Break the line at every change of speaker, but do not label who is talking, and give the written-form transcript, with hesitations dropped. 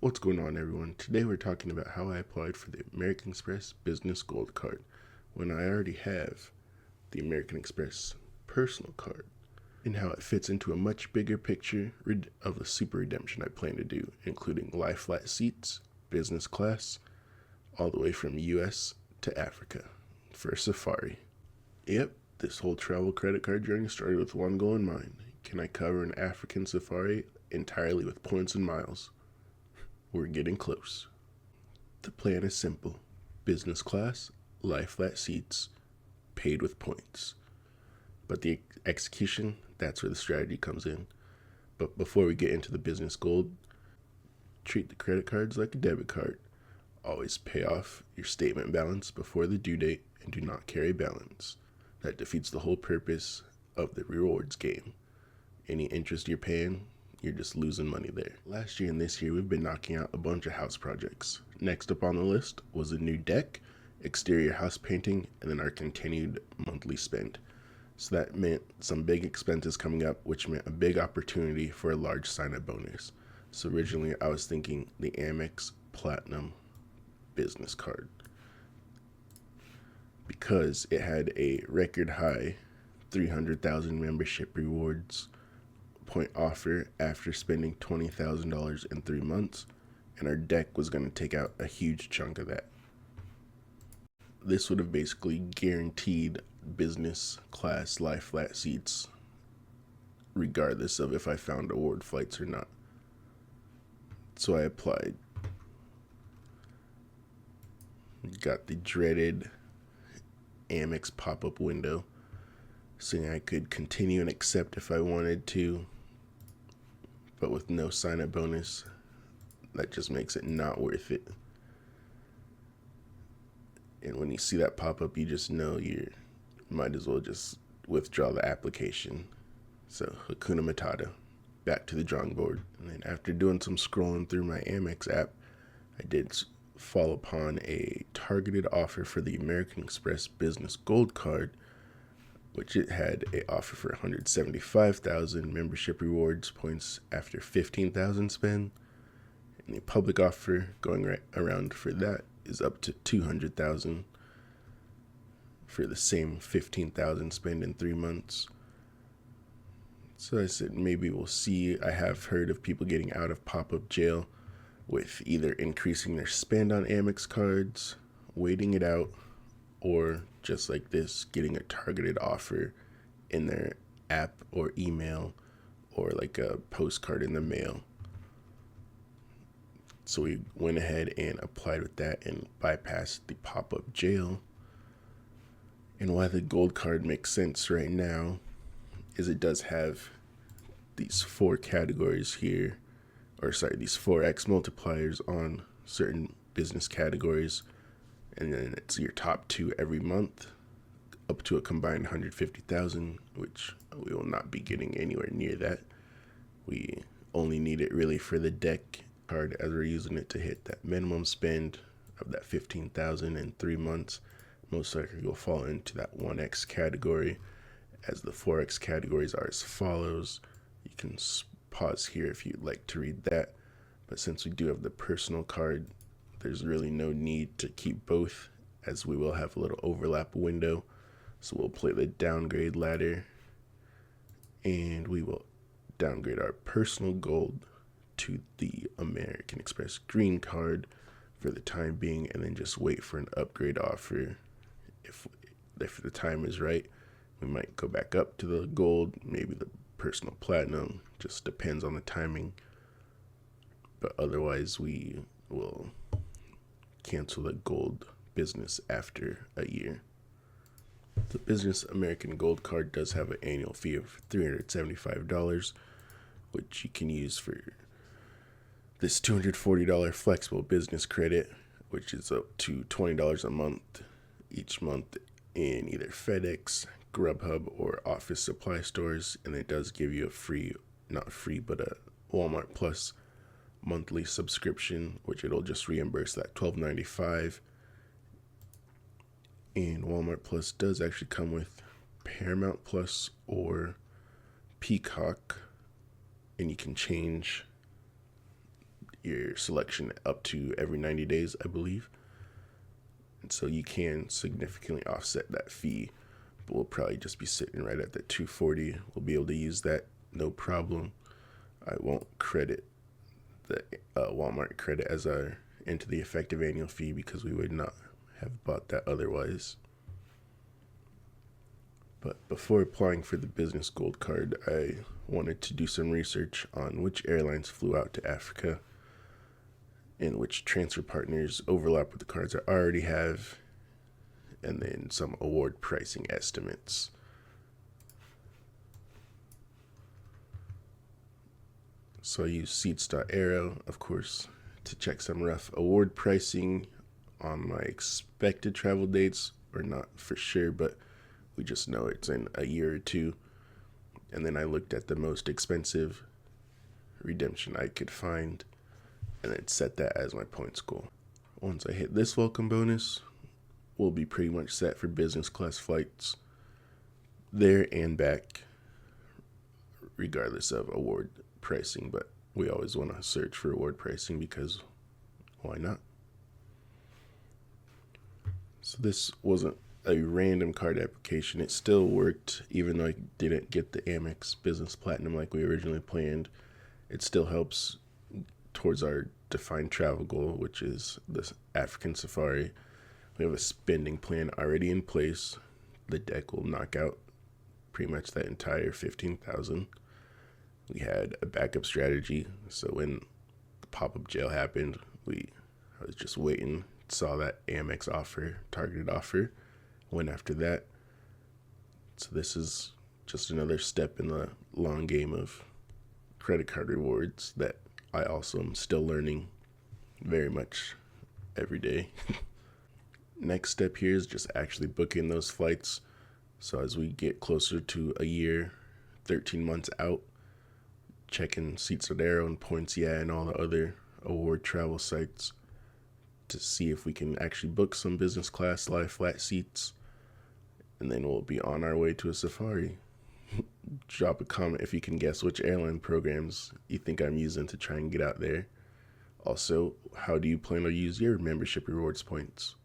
What's going on, everyone? Today we're talking about how I applied for the American Express Business Gold Card when I already have the American Express Personal Card, and how it fits into a much bigger picture of the super redemption I plan to do, including lie flat seats, business class, all the way from US to Africa for a safari. Yep, this whole travel credit card journey started with one goal in mind. Can I cover an African safari entirely with points and miles? We're getting close. The plan is simple: business class, lie flat seats, paid with points. But the execution, that's where the strategy comes in. But before we get into the business gold, treat the credit cards like a debit card. Always pay off your statement balance before the due date and do not carry balance. That defeats the whole purpose of the rewards game. Any interest you're paying, you're just losing money there. Last year and this year, we've been knocking out a bunch of house projects. Next up on the list was a new deck, exterior house painting, and then our continued monthly spend. So that meant some big expenses coming up, which meant a big opportunity for a large sign-up bonus. So originally I was thinking the Amex Platinum business card, because it had a record high 300,000 membership rewards point offer after spending $20,000 in 3 months, and our deck was going to take out a huge chunk of that. This would have basically guaranteed business class lie flat seats regardless of if I found award flights or not. So I applied. Got the dreaded Amex pop-up window saying I could continue and accept if I wanted to, but with no sign-up bonus, that just makes it not worth it. And when you see that pop up, you just know you might as well just withdraw the application. So Hakuna Matata, back to the drawing board. And then after doing some scrolling through my Amex app, I did fall upon a targeted offer for the American Express Business Gold Card, which it had a offer for 175,000 membership rewards points after 15,000 spend. And the public offer going right around for that is up to 200,000 for the same 15,000 spend in 3 months. So I said, maybe we'll see. I have heard of people getting out of pop-up jail with either increasing their spend on Amex cards, waiting it out, or just like this, getting a targeted offer in their app or email, or like a postcard in the mail. So we went ahead and applied with that and bypassed the pop-up jail. And why the gold card makes sense right now is it does have these 4 categories here, these 4x multipliers on certain business categories, and then it's your top 2 every month, up to a combined 150,000, which we will not be getting anywhere near that. We only need it really for the deck card, as we're using it to hit that minimum spend of that 15,000 in 3 months. Most likely will fall into that 1x category, as the 4x categories are as follows. You can pause here if you'd like to read that, but since we do have the personal card, there's really no need to keep both, as we will have a little overlap window. So we'll play the downgrade ladder, and we will downgrade our personal gold to the American Express green card for the time being, and then just wait for an upgrade offer. If the time is right, we might go back up to the gold, maybe the personal platinum, just depends on the timing. But otherwise, we will cancel the gold business after a year. The business American Gold Card does have an annual fee of $375, which you can use for this $240 flexible business credit, which is up to $20 a month each month in either FedEx, Grubhub, or office supply stores. And it does give you a Walmart Plus monthly subscription, which it'll just reimburse that $12.95. And Walmart Plus does actually come with Paramount Plus or Peacock, and you can change your selection up to every 90 days, I believe. And so you can significantly offset that fee, but we'll probably just be sitting right at the 240. We'll be able to use that no problem. I won't credit the Walmart credit as our into the effective annual fee because we would not have bought that otherwise. But before applying for the business gold card, I wanted to do some research on which airlines flew out to Africa and which transfer partners overlap with the cards I already have, and then some award pricing estimates. So I use Seats.aero, of course, to check some rough award pricing on my expected travel dates, or not for sure, but we just know it's in a year or two. And then I looked at the most expensive redemption I could find, and then set that as my points goal. Once I hit this welcome bonus, we'll be pretty much set for business class flights there and back, regardless of award pricing. But we always want to search for award pricing because why not? So this wasn't a random card application. It still worked even though I didn't get the Amex Business Platinum like we originally planned. It still helps towards our defined travel goal, which is the African safari. We have a spending plan already in place. The deck will knock out pretty much that entire 15,000. We had a backup strategy, so when the pop-up jail happened, I was just waiting, saw that Amex offer, targeted offer, went after that. So this is just another step in the long game of credit card rewards that I also am still learning very much every day. Next step here is just actually booking those flights. So as we get closer to a year, 13 months out, checking Seats.aero and Points Yeah and all the other award travel sites to see if we can actually book some business class lie flat seats, and then we'll be on our way to a safari. Drop a comment if you can guess which airline programs you think I'm using to try and get out there. Also, how do you plan to use your membership rewards points?